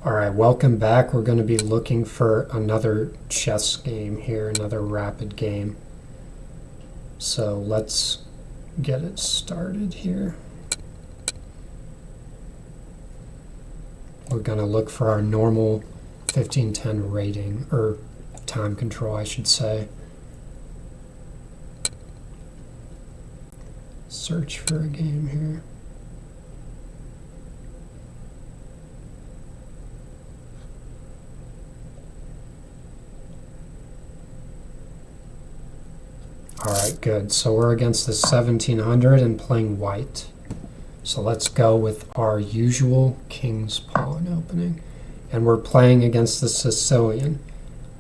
All right, welcome back. We're going to be looking for another chess game here, another rapid game. So let's get it started here. We're going to look for our normal 1510 rating, or time control, I should say. Search for a game here. Alright, good. So we're against the 1700 and playing white. So let's go with our usual king's pawn opening. And we're playing against the Sicilian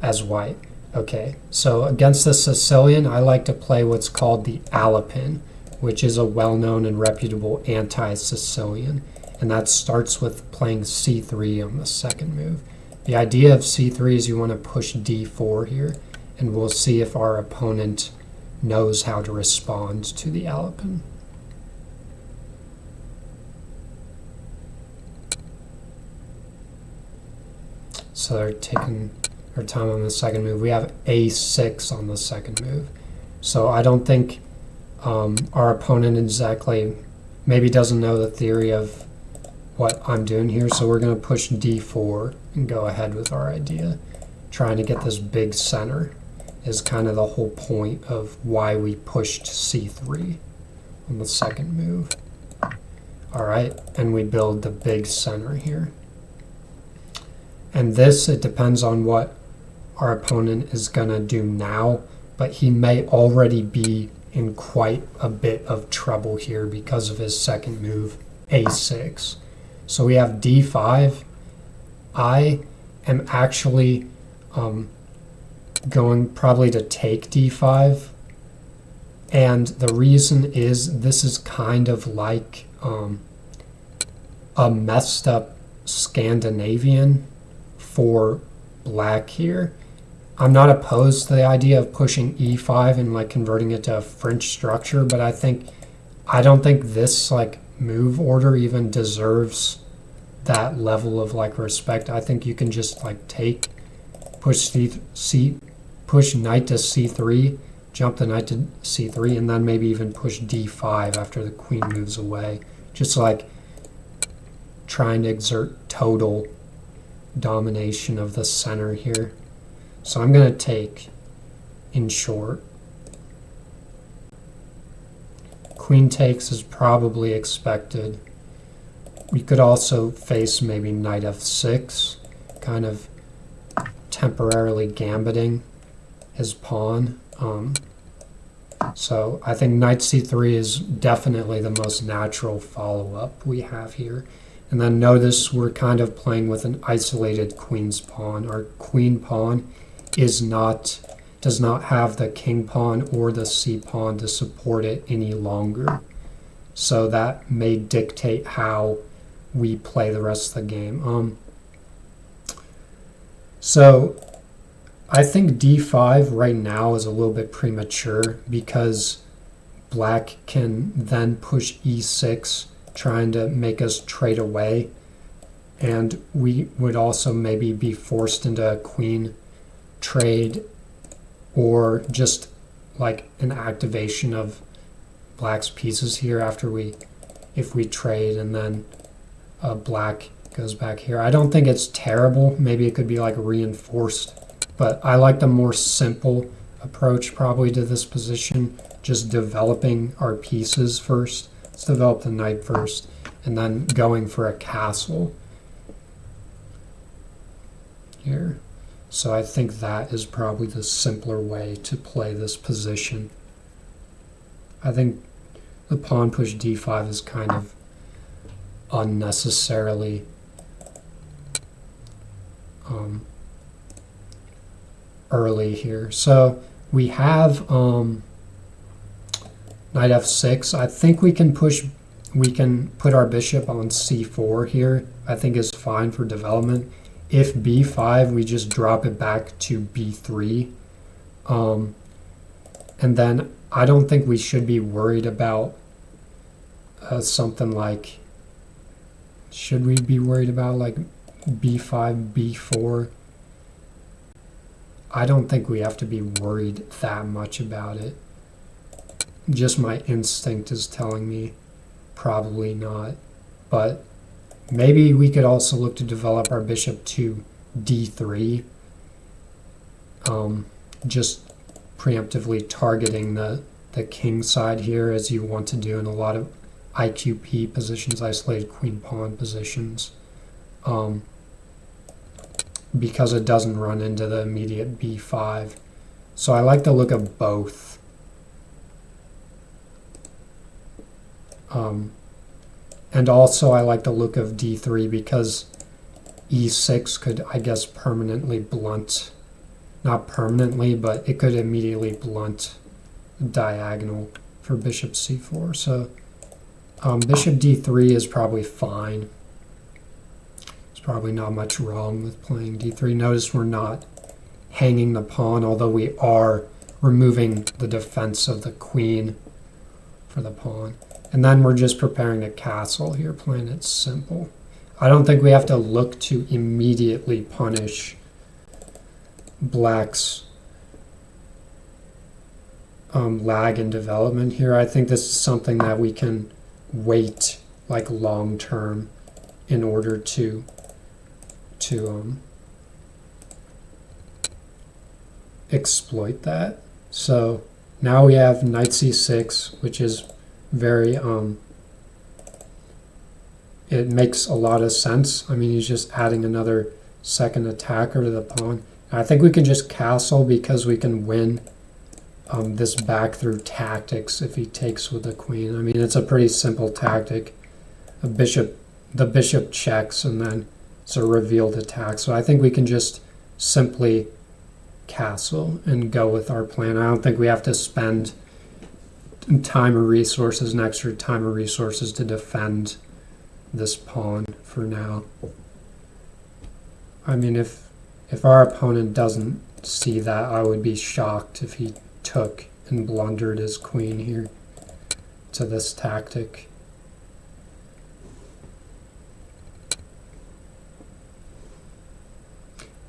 as white. Okay, so against the Sicilian, I like to play what's called the Alapin, which is a well-known and reputable anti-Sicilian. And that starts with playing c3 on the second move. The idea of c3 is you want to push d4 here, and we'll see if our opponent knows how to respond to the Alapin. So they're taking their time on the second move. We have a6 on the second move. So I don't think our opponent exactly maybe doesn't know the theory of what I'm doing here. So we're going to push d4 and go ahead with our idea. Trying to get this big center is kind of the whole point of why we pushed c3 on the second move. All right, and we build the big center here. And this, it depends on what our opponent is going to do now, but he may already be in quite a bit of trouble here because of his second move, a6. So we have d5. I am actually going probably to take d5, and the reason is this is kind of like a messed up Scandinavian for black here. I'm not opposed to the idea of pushing e5 and like converting it to a French structure, but I don't think this like move order even deserves that level of like respect. I think you can just like push knight to c3, jump the knight to c3, and then maybe even push d5 after the queen moves away. Just like trying to exert total domination of the center here. So I'm going to take, in short. Queen takes is probably expected. We could also face maybe knight f6, kind of temporarily gambiting his pawn. So I think knight c3 is definitely the most natural follow-up we have here. And then notice we're kind of playing with an isolated queen's pawn. Our queen pawn does not have the king pawn or the c pawn to support it any longer. So that may dictate how we play the rest of the game. So I think d5 right now is a little bit premature because black can then push e6, trying to make us trade away, and we would also maybe be forced into a queen trade or just like an activation of black's pieces here if we trade, and then black goes back here. I don't think it's terrible. Maybe it could be like reinforced, but I like the more simple approach probably to this position, just developing our pieces first. Let's develop the knight first, and then going for a castle here. So I think that is probably the simpler way to play this position. I think the pawn push d5 is kind of unnecessarily early here. So we have knight f6. I think we can put our bishop on c4 here. I think is fine for development. If b5, we just drop it back to b3. And then I don't think we should be worried about something like, should we be worried about like b5, b4. I don't think we have to be worried that much about it. Just my instinct is telling me probably not. But maybe we could also look to develop our bishop to d3. Just preemptively targeting the king side here, as you want to do in a lot of IQP positions, isolated queen pawn positions, because it doesn't run into the immediate b5. So I like the look of both. And also I like the look of d3 because e6 could, I guess, permanently blunt, not permanently, but it could immediately blunt diagonal for bishop c4. So bishop d3 is probably fine. There's probably not much wrong with playing d3. Notice we're not hanging the pawn, although we are removing the defense of the queen for the pawn. And then we're just preparing to castle here, playing it simple. I don't think we have to look to immediately punish Black's lag in development here. I think this is something that we can wait like long term in order to exploit that. So now we have knight c6, which is very it makes a lot of sense. I mean, he's just adding another second attacker to the pawn. I think we can just castle because we can win this back through tactics if he takes with the queen. I mean, it's a pretty simple tactic. The bishop checks and then it's a revealed attack. So I think we can just simply castle and go with our plan. I don't think we have to spend time or resources, an extra time or resources to defend this pawn for now. I mean, if our opponent doesn't see that, I would be shocked if he took and blundered his queen here to this tactic.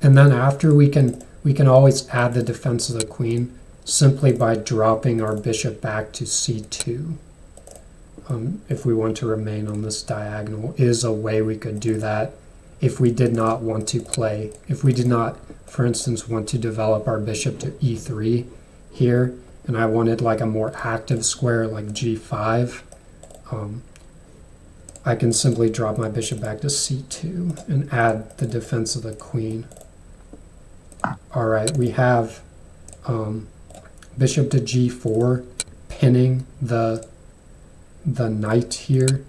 And then after we can always add the defense of the queen simply by dropping our bishop back to c2. If we want to remain on this diagonal, is a way we could do that if we did not want to play, if we did not, for instance, want to develop our bishop to e3 here, and I wanted like a more active square like g5, I can simply drop my bishop back to c2 and add the defense of the queen. All right, we have bishop to g4, pinning the knight here.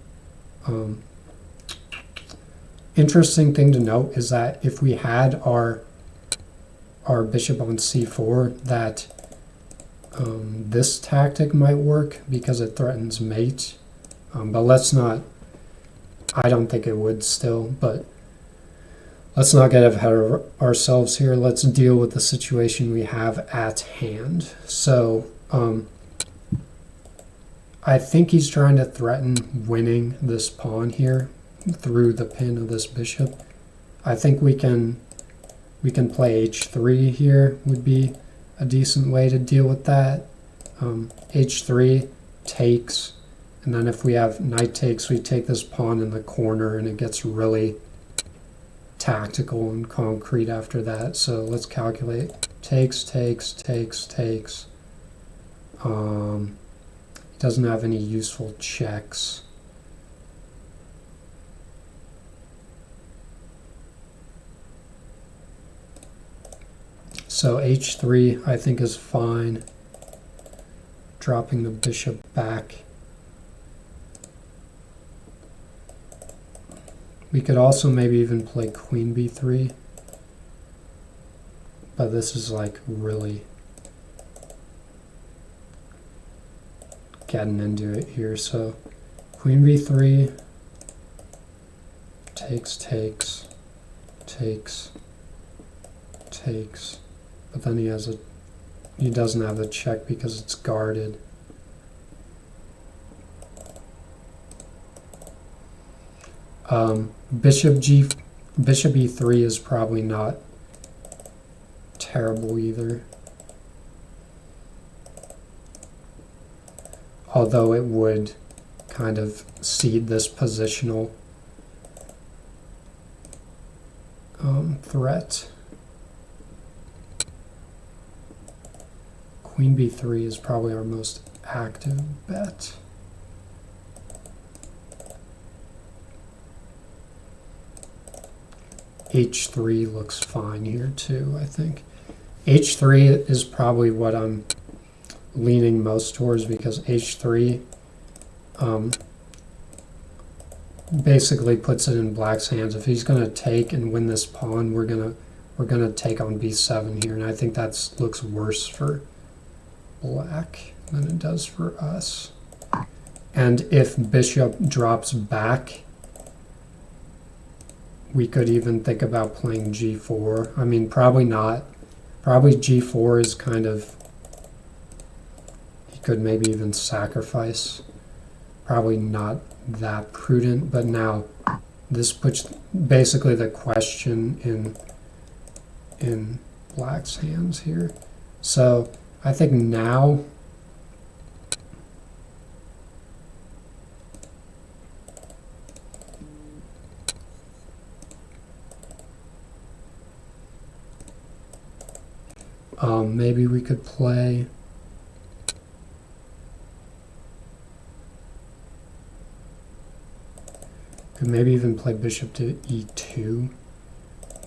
Interesting thing to note is that if we had our bishop on c4, that this tactic might work because it threatens mate. But let's not, I don't think it would still, but let's not get ahead of ourselves here. Let's deal with the situation we have at hand. So I think he's trying to threaten winning this pawn here through the pin of this bishop. I think we can play h3 here would be a decent way to deal with that. H3 takes, and then if we have knight takes, we take this pawn in the corner and it gets really tactical and concrete after that. So let's calculate. Takes, takes, takes, takes. It doesn't have any useful checks. So h3 I think is fine. Dropping the bishop back. We could also maybe even play queen b3. But this is like really getting into it here. So queen b3, takes, takes, takes, takes. But then he doesn't have the check because it's guarded. Bishop Bishop e3 is probably not terrible either. Although it would kind of cede this positional threat. Queen b3 is probably our most active bet. H3 looks fine here too, I think. H3 is probably what I'm leaning most towards, because H3 basically puts it in black's hands. If he's going to take and win this pawn, we're gonna take on b7 here, and I think that looks worse for black than it does for us. And if bishop drops back, we could even think about playing g4. I mean, probably not. Probably g4 is kind of, he could maybe even sacrifice. Probably not that prudent, but now this puts basically the question in black's hands here. So I think now maybe we could play could maybe even play bishop to e2,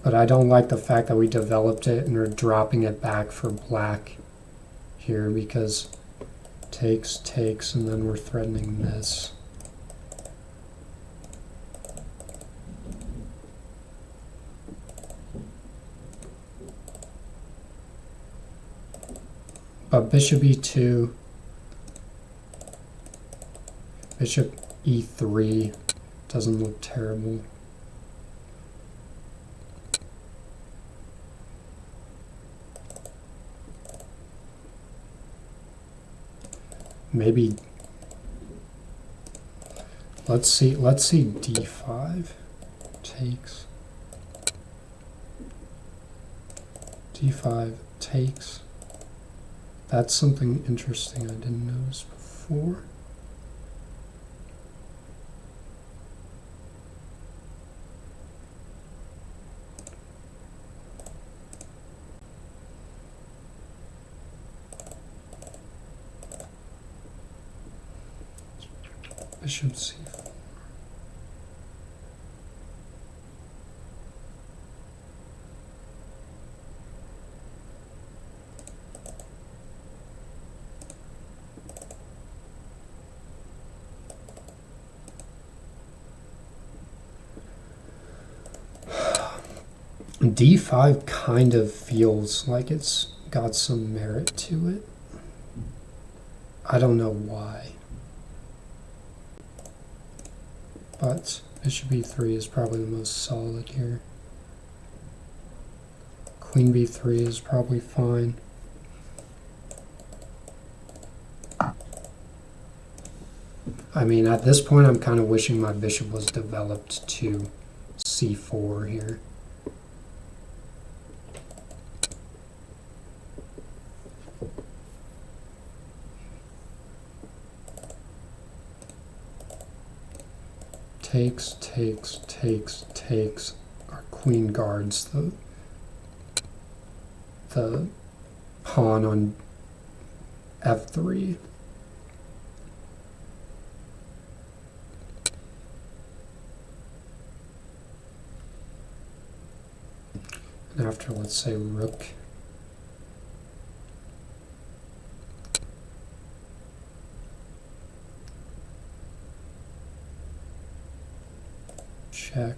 but I don't like the fact that we developed it and are dropping it back for black here, because takes, and then we're threatening this. But bishop e2, bishop e3 doesn't look terrible. Maybe let's see d5 takes. d5 takes. That's something interesting I didn't notice before. Bishop c4. D5 kind of feels like it's got some merit to it. I don't know why. But bishop e3 is probably the most solid here. Queen b3 is probably fine. I mean, at this point, I'm kind of wishing my bishop was developed to c4 here. Takes. Our queen guards the pawn on f3. And after, let's say, rook. Check.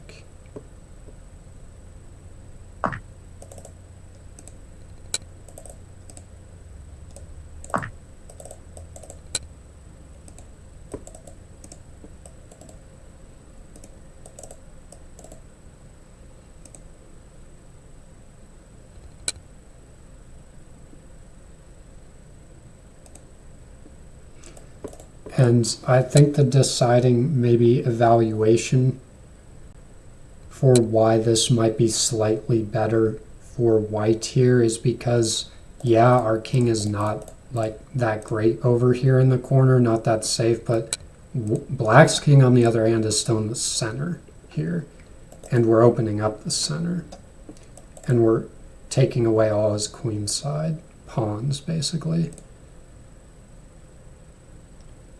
And I think the deciding maybe evaluation for why this might be slightly better for white here is because, yeah, our king is not like that great over here in the corner, not that safe, but black's king on the other hand is still in the center here, and we're opening up the center, and we're taking away all his queenside pawns basically.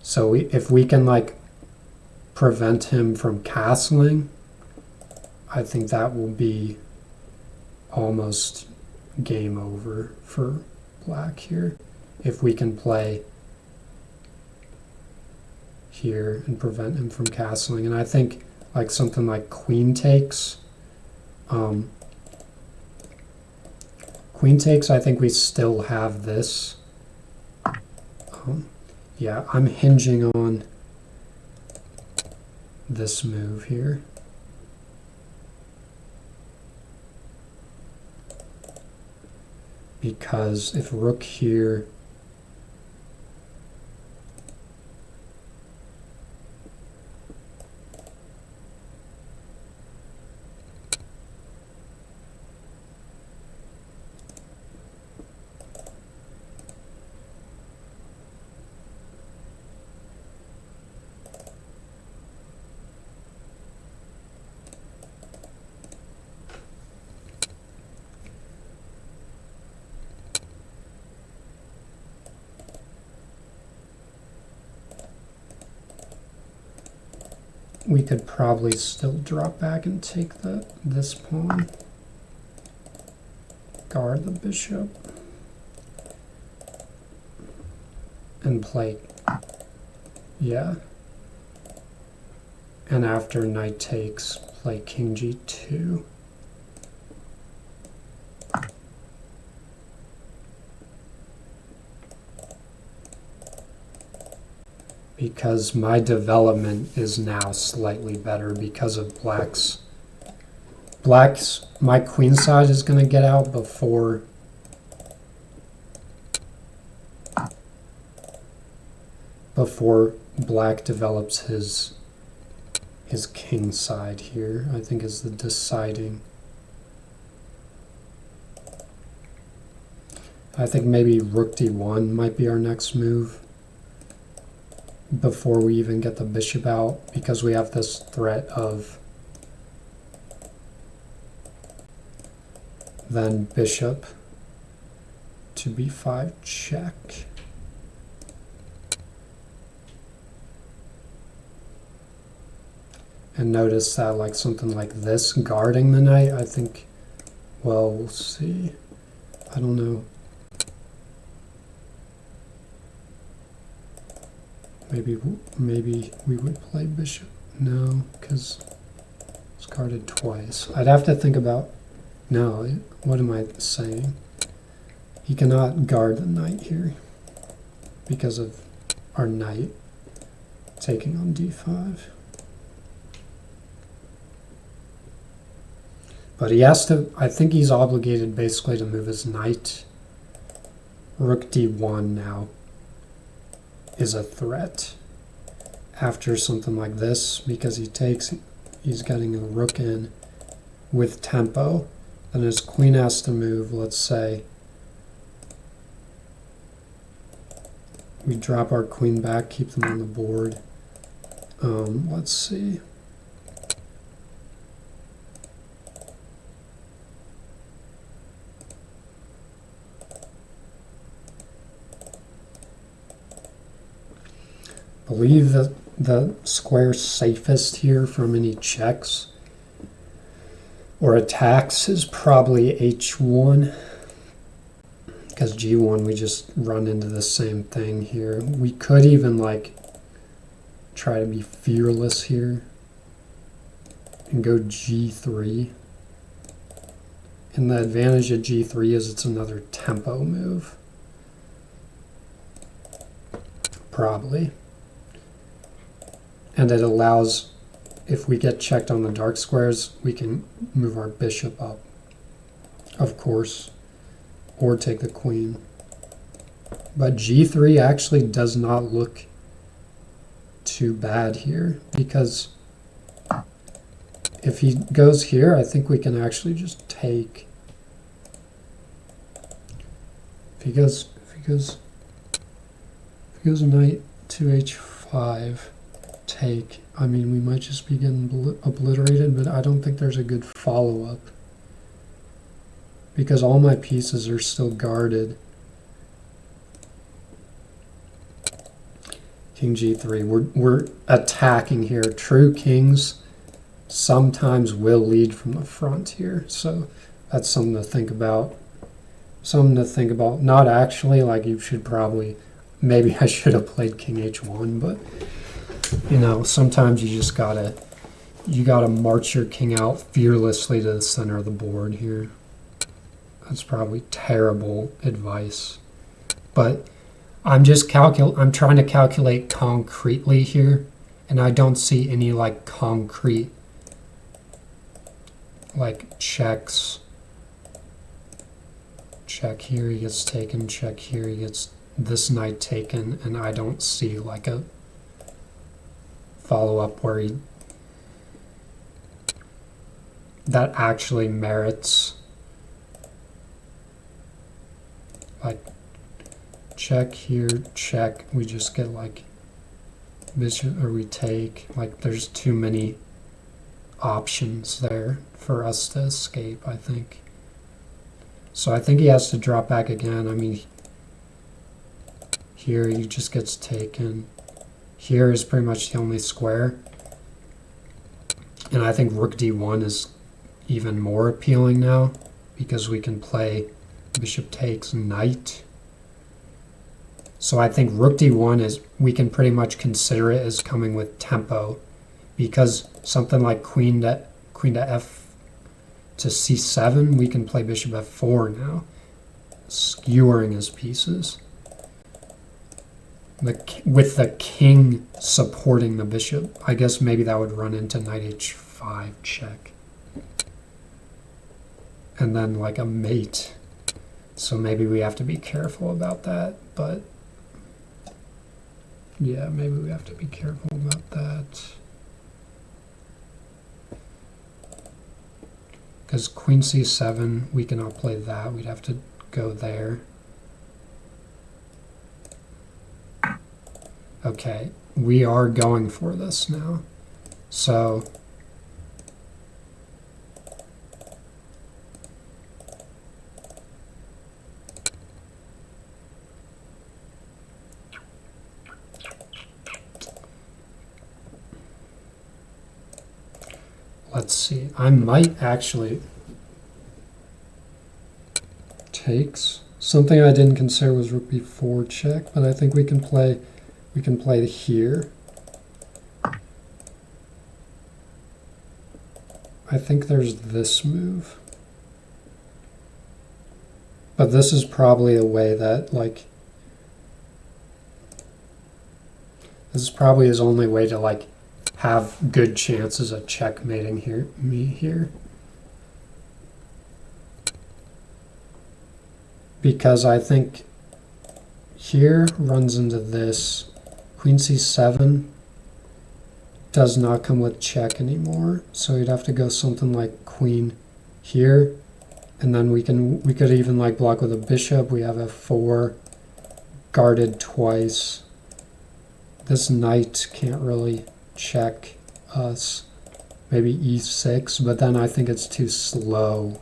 So if we can like prevent him from castling, I think that will be almost game over for black here. If we can play here and prevent him from castling. And I think like something like queen takes, I think we still have this. Yeah, I'm hinging on this move here. Because if rook here, we could probably still drop back and take this pawn. Guard the bishop. And play, yeah. And after knight takes, play king g2. Because my development is now slightly better because of black's, my queen side is going to get out before black develops his king side here, I think is the deciding. I think maybe rook d1 might be our next move before we even get the bishop out, because we have this threat of then bishop to b5 check. And notice that like something like this guarding the knight, I think, well, we'll see. I don't know. Maybe we would play bishop. No, because it's guarded twice. I'd have to think about, no, what am I saying? He cannot guard the knight here because of our knight taking on d5. But he has to, I think he's obligated basically to move his knight. Rook d1 now is a threat after something like this, because he's getting a rook in with tempo. Then his queen has to move, let's say. We drop our queen back, keep them on the board. Let's see. I believe that the square safest here from any checks or attacks is probably h1, because g1 we just run into the same thing here. We could even like try to be fearless here and go g3, and the advantage of g3 is it's another tempo move, probably. And it allows, if we get checked on the dark squares, we can move our bishop up, of course, or take the queen. But g3 actually does not look too bad here, because if he goes here, I think we can actually just take. If he goes knight to h5, take. I mean, we might just be getting obliterated, but I don't think there's a good follow-up because all my pieces are still guarded. King g3. We're attacking here. True kings sometimes will lead from the front here, so that's something to think about. Something to think about. Not actually, like you should probably, maybe I should have played king h1, but you know, sometimes you just gotta march your king out fearlessly to the center of the board here. That's probably terrible advice, but I'm trying to calculate concretely here, and I don't see any like concrete like checks. Check here, he gets taken. Check here, he gets this knight taken, and I don't see like a follow-up where that actually merits like check here, check. We just get like bishop, or we take. Like there's too many options there for us to escape, I think. So I think he has to drop back again. I mean, here he just gets taken. Here is pretty much the only square. And I think rook d1 is even more appealing now because we can play bishop takes knight. So I think rook d1 is, we can pretty much consider it as coming with tempo, because something like queen to f to c7, we can play bishop f4 now, skewering his pieces. With the king supporting the bishop. I guess maybe that would run into knight h5 check. And then like a mate. So maybe we have to be careful about that, but yeah, maybe we have to be careful about that. Because queen c7, we cannot play that. We'd have to go there. Okay, we are going for this now. So let's see. I might actually takes. Something I didn't consider was rook b4 check, but I think we can play here. I think there's this move. But this is probably a way that, like, this is probably his only way to, like, have good chances at checkmating me here. Because I think here runs into this. Queen c7 does not come with check anymore, so you'd have to go something like queen here, and then we could even like block with a bishop. We have f4 guarded twice. This knight can't really check us. Maybe e6, but then I think it's too slow.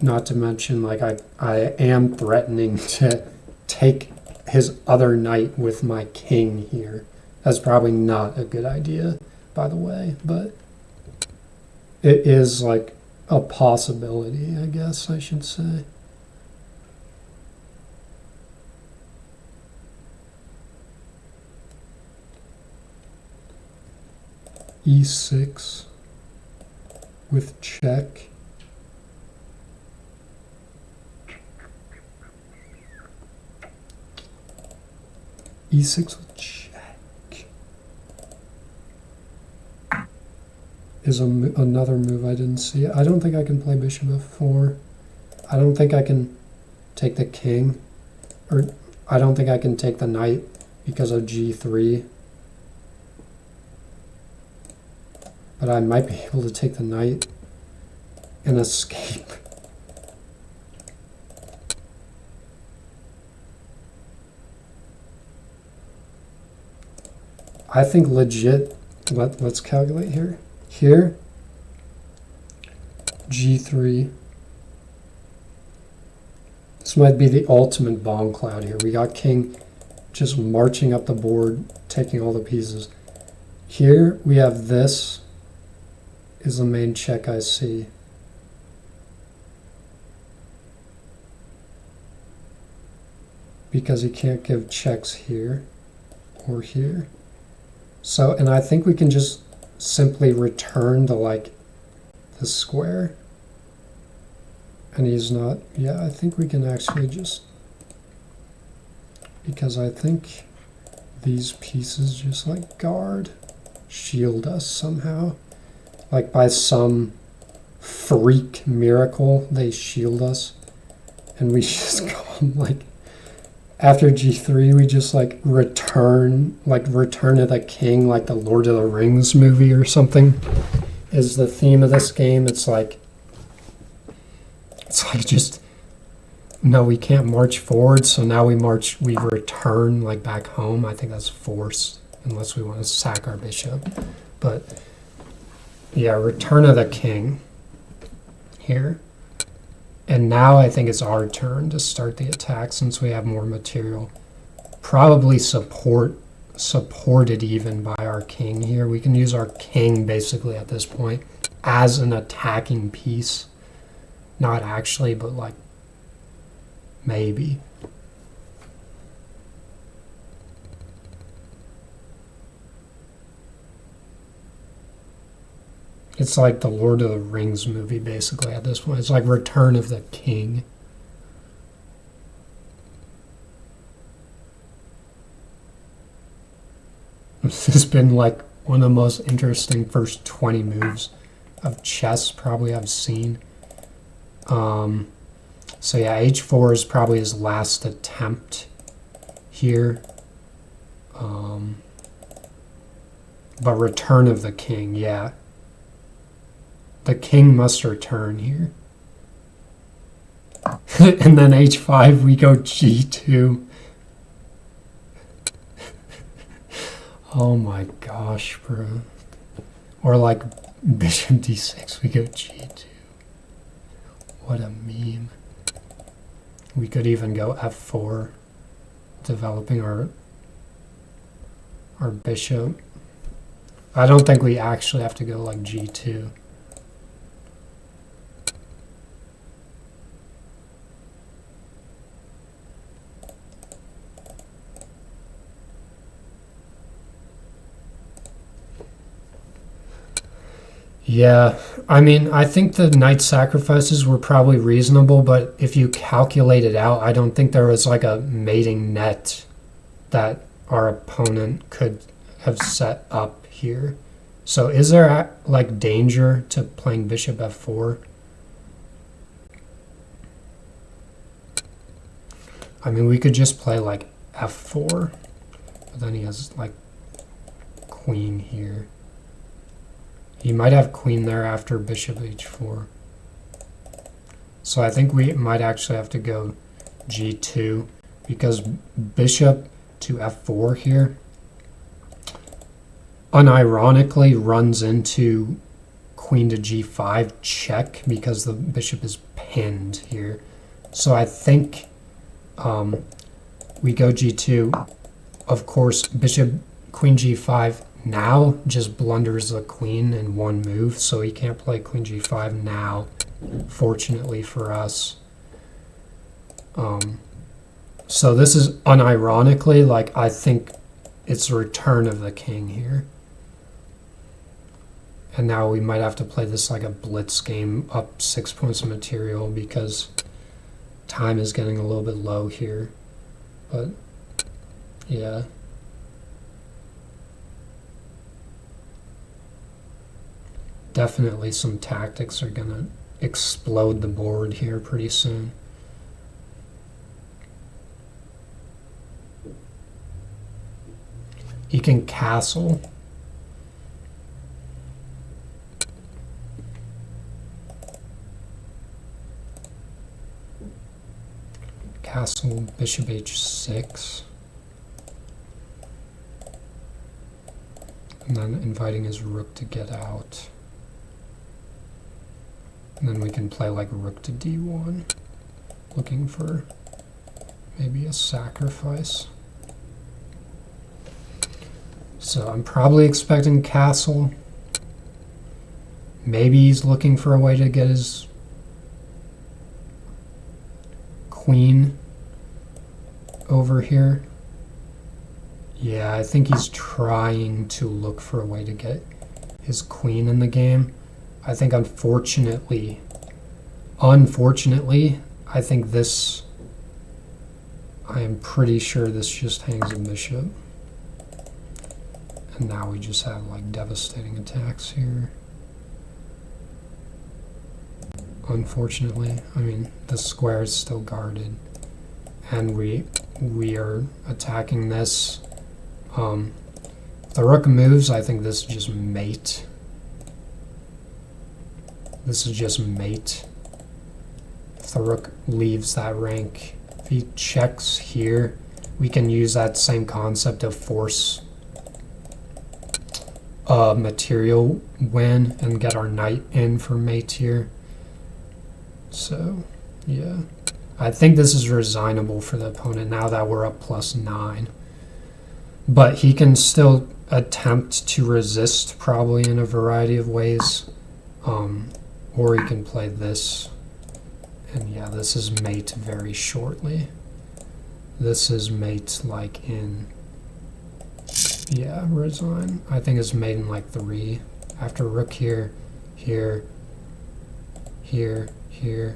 Not to mention, like, I am threatening to take his other knight with my king here. That's probably not a good idea, by the way, but it is, like, a possibility, I guess I should say. e6 with check. e6 with check is another move I didn't see. I don't think I can play bishop f4. I don't think I can take the king, or I don't think I can take the knight because of g3. But I might be able to take the knight and escape. I think legit, let's calculate here. Here, g3. This might be the ultimate bomb cloud here. We got king just marching up the board, taking all the pieces. Here we have this is the main check I see. Because he can't give checks here or here. So, and I think we can just simply return to like the square. And he's not, yeah, I think we can actually just, because I think these pieces just like guard, shield us somehow. Like by some freak miracle, they shield us. And we just go like, after g3, we just like return to the king, like the Lord of the Rings movie or something, is the theme of this game. It's like just, no, we can't march forward, so now we return like back home. I think that's forced, unless we want to sack our bishop. But yeah, return of the king here. And now I think it's our turn to start the attack since we have more material. Probably supported even by our king here. We can use our king basically at this point as an attacking piece. Not actually, but like maybe. It's like the Lord of the Rings movie, basically, at this point. It's like Return of the King. This has been like one of the most interesting first 20 moves of chess probably I've seen. So yeah, h4 is probably his last attempt here. But Return of the King, yeah. The king must return here. And then h5, we go g2. Oh my gosh, bro. Or like bishop d6, we go g2. What a meme. We could even go f4, developing our bishop. I don't think we actually have to go like g2. Yeah, I mean, I think the knight sacrifices were probably reasonable, but if you calculate it out, I don't think there was like a mating net that our opponent could have set up here. So is there like danger to playing bishop f4? I mean, we could just play like f4, but then he has like queen here. He might have queen there after bishop h4. So I think we might actually have to go g2 because bishop to f4 here unironically runs into queen to g5 check because the bishop is pinned here. So I think we go g2. Of course, bishop queen g5 now just blunders the queen in one move, so he can't play queen g5 now, fortunately for us. So this is unironically, like, I think it's a return of the king here. And now we might have to play this like a blitz game, up 6 points of material, because time is getting a little bit low here. But, yeah. Definitely some tactics are going to explode the board here pretty soon. He can castle. Castle, bishop h6. And then inviting his rook to get out. And then we can play like rook to d1, looking for maybe a sacrifice. So I'm probably expecting castle. Maybe he's looking for a way to get his queen over here. Yeah, I think he's trying to look for a way to get his queen in the game. I think unfortunately, I think this, I am pretty sure this just hangs a bishop. And now we just have like devastating attacks here. Unfortunately, I mean, the square is still guarded. And we are attacking this. If the rook moves, I think this is just mate. This is just mate. If the rook leaves that rank, if he checks here, we can use that same concept of force material win and get our knight in for mate here. So, yeah. I think this is resignable for the opponent now that we're up +9. But he can still attempt to resist probably in a variety of ways. Or he can play this. And yeah, this is mate very shortly. This is mate like in, yeah, resign. I think it's mate in like 3. After rook here, here, here, here.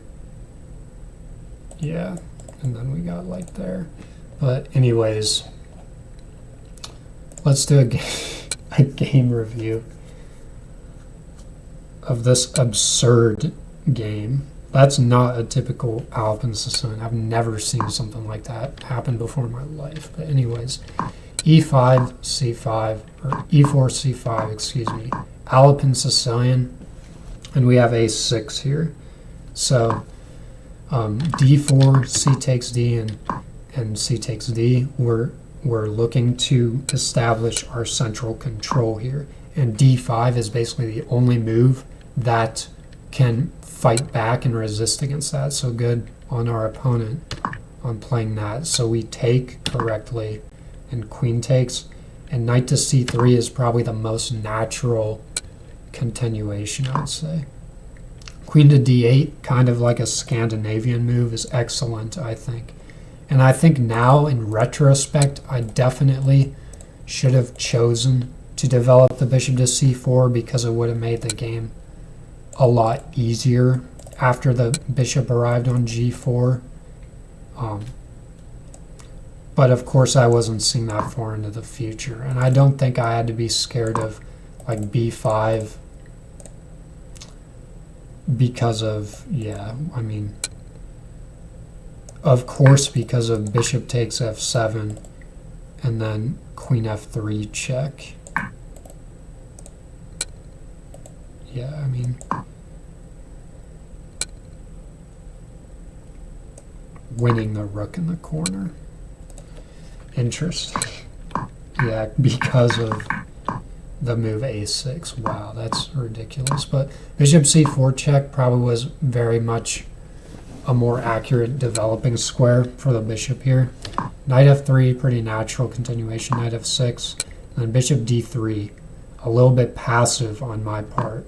Yeah, and then we got like there. But anyways, let's do a game review of this absurd game. That's not a typical Alapin Sicilian. I've never seen something like that happen before in my life. But anyways, e5, c5, or e4, c5, excuse me. Alapin Sicilian, and we have a6 here. So d4, c takes d, and c takes d. We're looking to establish our central control here. And d5 is basically the only move that can fight back and resist against that. So good on our opponent on playing that. So we take correctly, and queen takes. And knight to c3 is probably the most natural continuation, I would say. Queen to d8, kind of like a Scandinavian move, is excellent, I think. And I think now, in retrospect, I definitely should have chosen to develop the bishop to c4 because it would have made the game a lot easier after the bishop arrived on g4. But of course, I wasn't seeing that far into the future. And I don't think I had to be scared of like b5 because of, yeah, I mean, of course, because of bishop takes f7 and then queen f3 check. Yeah, I mean, winning the rook in the corner. Interesting. Yeah, because of the move a6. Wow, that's ridiculous. But bishop c4 check probably was very much a more accurate developing square for the bishop here. Knight f3, pretty natural continuation. Knight f6, and then bishop d3, a little bit passive on my part,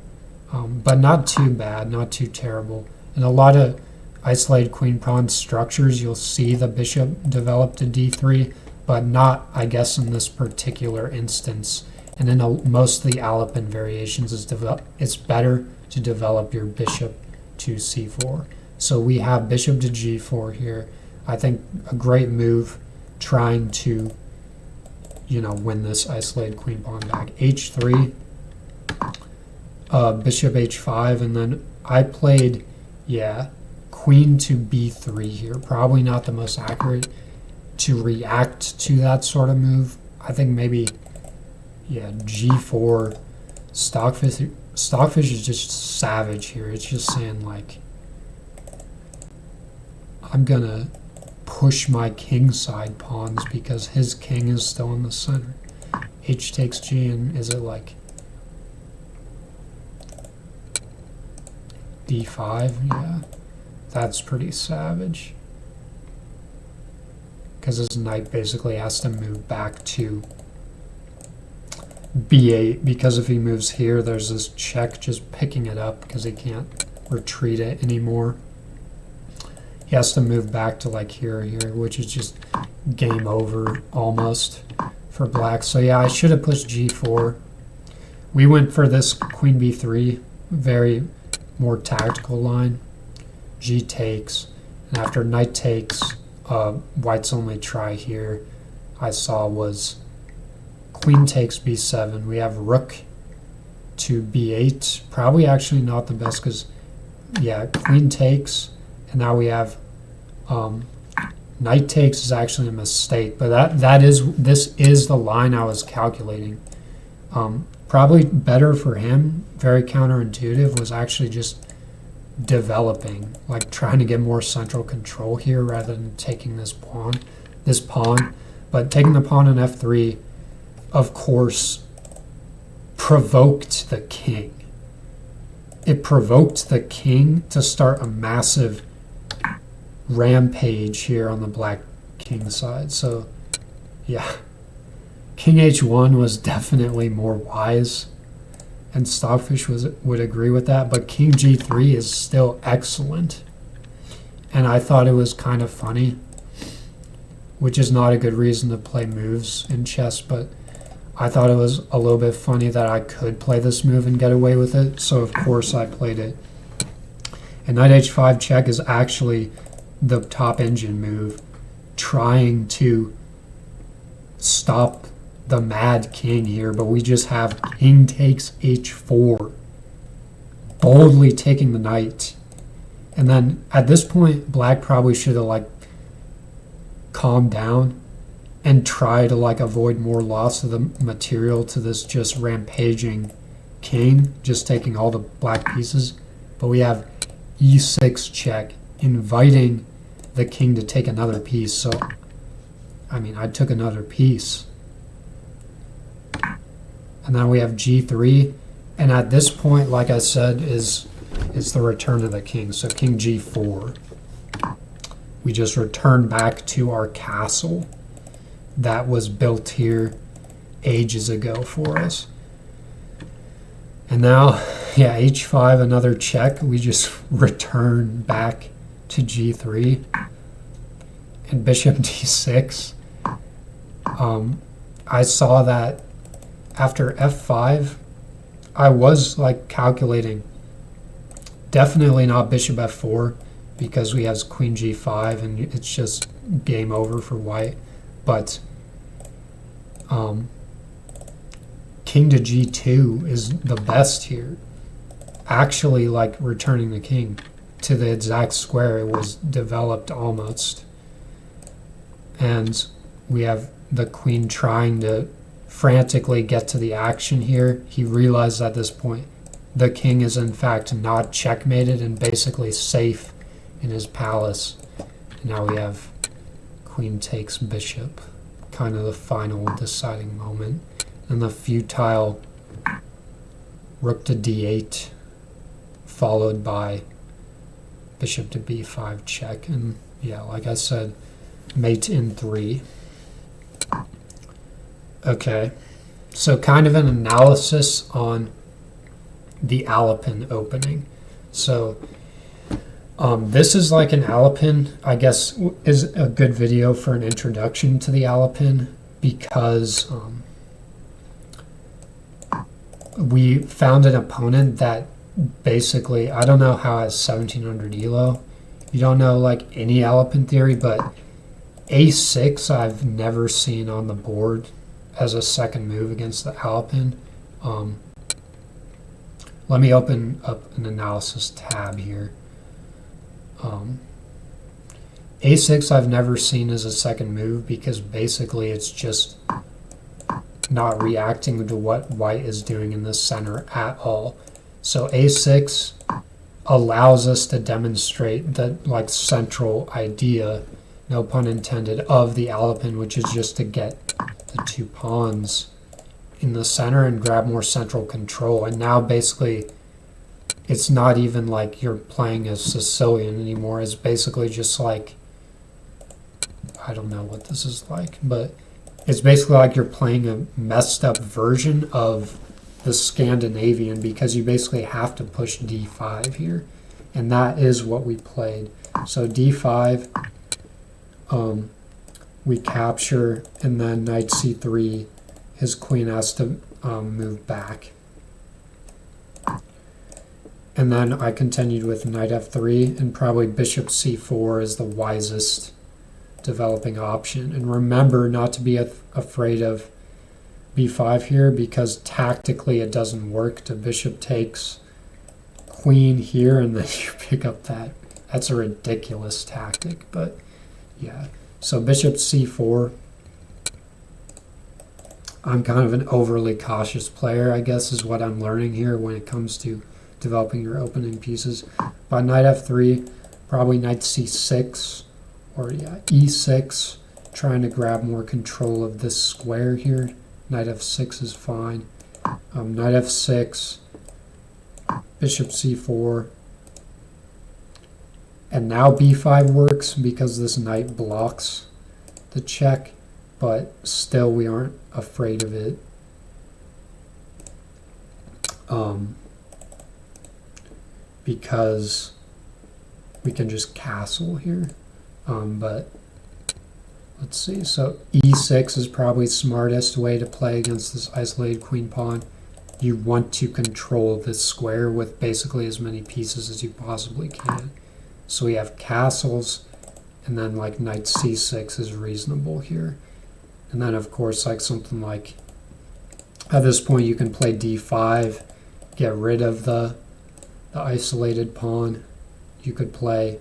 but not too bad, not too terrible. In a lot of isolated queen pawn structures, you'll see the bishop develop to d3, but not, I guess, in this particular instance. And in most of the Alapin variations, it's better to develop your bishop to c4. So we have bishop to g4 here. I think a great move, trying to, win this isolated queen pawn back. h3, bishop h5, and then I played, queen to b3 here. Probably not the most accurate to react to that sort of move. I think maybe Yeah, g4. Stockfish is just savage here. It's just saying, like, I'm gonna push my king side pawns because his king is still in the center. H takes G, and is it like D5? Yeah, that's pretty savage. Because his knight basically has to move back to B8, because if he moves here, there's this check just picking it up because he can't retreat it anymore. He has to move back to like here, which is just game over almost for black. So yeah, I should have pushed G4. We went for this queen B3, very more tactical line. G takes, and after knight takes, white's only try here I saw was queen takes B7. We have rook to B8. Probably actually not the best because, yeah, queen takes, and now we have knight takes is actually a mistake, but this is the line I was calculating. Probably better for him, very counterintuitive, was actually just developing, like trying to get more central control here rather than taking this pawn. But taking the pawn in F3, of course, provoked the king. It provoked the king to start a massive rampage here on the black king side. So yeah, king h1 was definitely more wise, and Stockfish would agree with that, but king g3 is still excellent. And I thought it was kind of funny, which is not a good reason to play moves in chess, but I thought it was a little bit funny that I could play this move and get away with it, so of course I played it. And knight h5 check is actually the top engine move, trying to stop the mad king here, but we just have king takes h4, boldly taking the knight. And then at this point, black probably should have like calmed down and try to like avoid more loss of the material to this just rampaging king, just taking all the black pieces. But we have e6 check, inviting the king to take another piece. So I mean, I took another piece. And then we have g3, and at this point, like I said, is the return of the king. So king g4. We just return back to our castle that was built here ages ago for us. And now, yeah, h5, another check. We just return back to g3. And bishop d6. I saw that after f5, I was like calculating, definitely not bishop f4 because we have queen g5 and it's just game over for white. But king to g2 is the best here. Actually, like returning the king to the exact square it was developed almost. And we have the queen trying to frantically get to the action here. He realized at this point the king is in fact not checkmated and basically safe in his palace. And now we have queen takes bishop, kind of the final deciding moment. And the futile rook to d8 followed by bishop to b5 check. And yeah, like I said, mate in 3. Okay, so kind of an analysis on the Alapin opening. So this is like an Alapin, I guess, is a good video for an introduction to the Alapin because we found an opponent that basically, I don't know how it has 1700 elo. You don't know like any Alapin theory, but a6 I've never seen on the board as a second move against the Alapin. Let me open up an analysis tab here. A6 I've never seen as a second move because basically it's just not reacting to what white is doing in the center at all. So a6 allows us to demonstrate the like central idea, no pun intended, of the Alapin, which is just to get the two pawns in the center and grab more central control. And now basically it's not even like you're playing a Sicilian anymore. It's basically just like, I don't know what this is like, but it's basically like you're playing a messed up version of the Scandinavian, because you basically have to push d5 here. And that is what we played. So d5, we capture, and then knight c3, his queen has to move back. And then I continued with knight f3, and probably bishop c4 is the wisest developing option. And remember not to be afraid of b5 here, because tactically it doesn't work. The bishop takes queen here, and then you pick up that. That's a ridiculous tactic, but yeah. So bishop c4. I'm kind of an overly cautious player, I guess, is what I'm learning here when it comes to developing your opening pieces. By knight f3, probably knight c6, or yeah, e6, trying to grab more control of this square here. Knight f6 is fine. Knight f6, bishop c4, and now b5 works because this knight blocks the check, but still we aren't afraid of it. Because we can just castle here. But let's see, so e6 is probably the smartest way to play against this isolated queen pawn. You want to control this square with basically as many pieces as you possibly can. So we have castles, and then like knight c6 is reasonable here. And then of course like something like, at this point you can play d5, get rid of the isolated pawn. You could play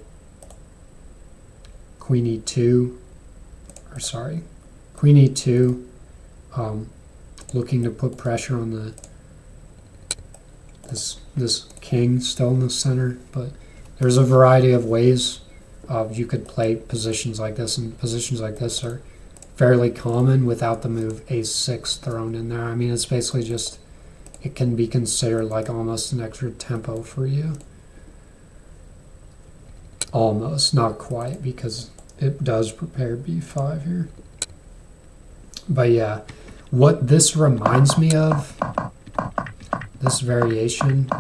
queen e2, or sorry, queen e2, looking to put pressure on this king still in the center. But there's a variety of ways you could play positions like this, and positions like this are fairly common without the move a6 thrown in there. I mean, it's basically just, it can be considered like almost an extra tempo for you. Almost, not quite, because it does prepare b5 here. But yeah, what this reminds me of, this variation,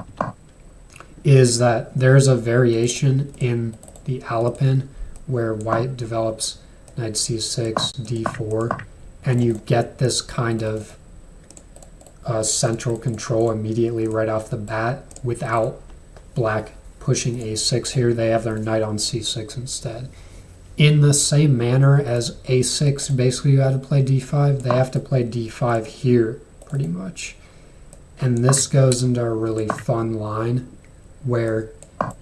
is that there's a variation in the Alapin where white develops knight c6, d4, and you get this kind of central control immediately right off the bat without black pushing a6 here. They have their knight on c6 instead. In the same manner as a6, basically you had to play d5, they have to play d5 here pretty much. And this goes into a really fun line where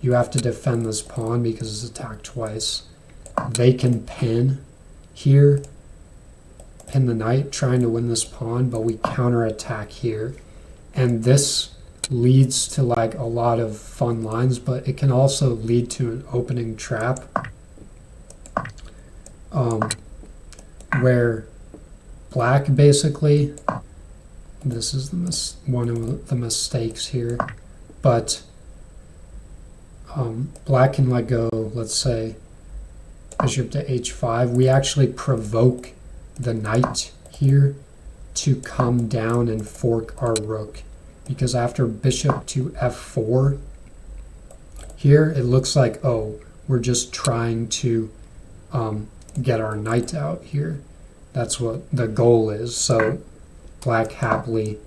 you have to defend this pawn because it's attacked twice. They can pin here, pin the knight, trying to win this pawn, but we counterattack here. And this leads to like a lot of fun lines, but it can also lead to an opening trap where black basically, this is one of the mistakes here, but black can let go, let's say, bishop to h5. We actually provoke the knight here to come down and fork our rook, because after bishop to f4 here, it looks like, oh, we're just trying to get our knight out here. That's what the goal is. So black happily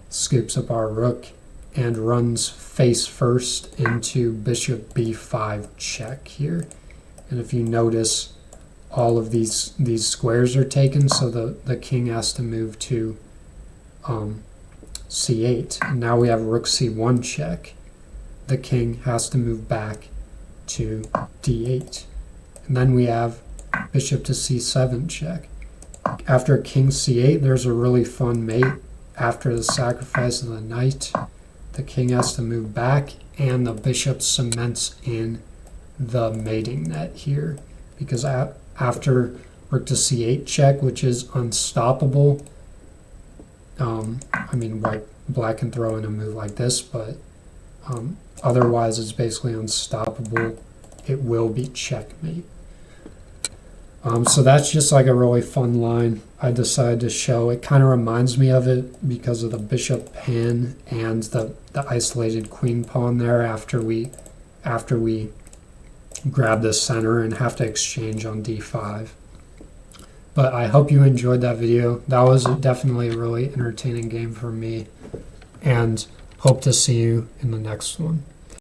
scoops up our rook and runs face first into bishop b5 check here. And if you notice, all of these squares are taken, so the king has to move to c8. And now we have rook c1 check. The king has to move back to d8. And then we have bishop to c7 check. after king c8, there's a really fun mate. After the sacrifice of the knight, the king has to move back, and the bishop cements in the mating net here. Because after rook to c8 check, which is unstoppable, I mean, black can throw in a move like this, but otherwise it's basically unstoppable. It will be checkmate. So that's just like a really fun line I decided to show. It kind of reminds me of it because of the bishop pin and the isolated queen pawn there after we grab the center and have to exchange on d5. But I hope you enjoyed that video. That was definitely a really entertaining game for me, and hope to see you in the next one.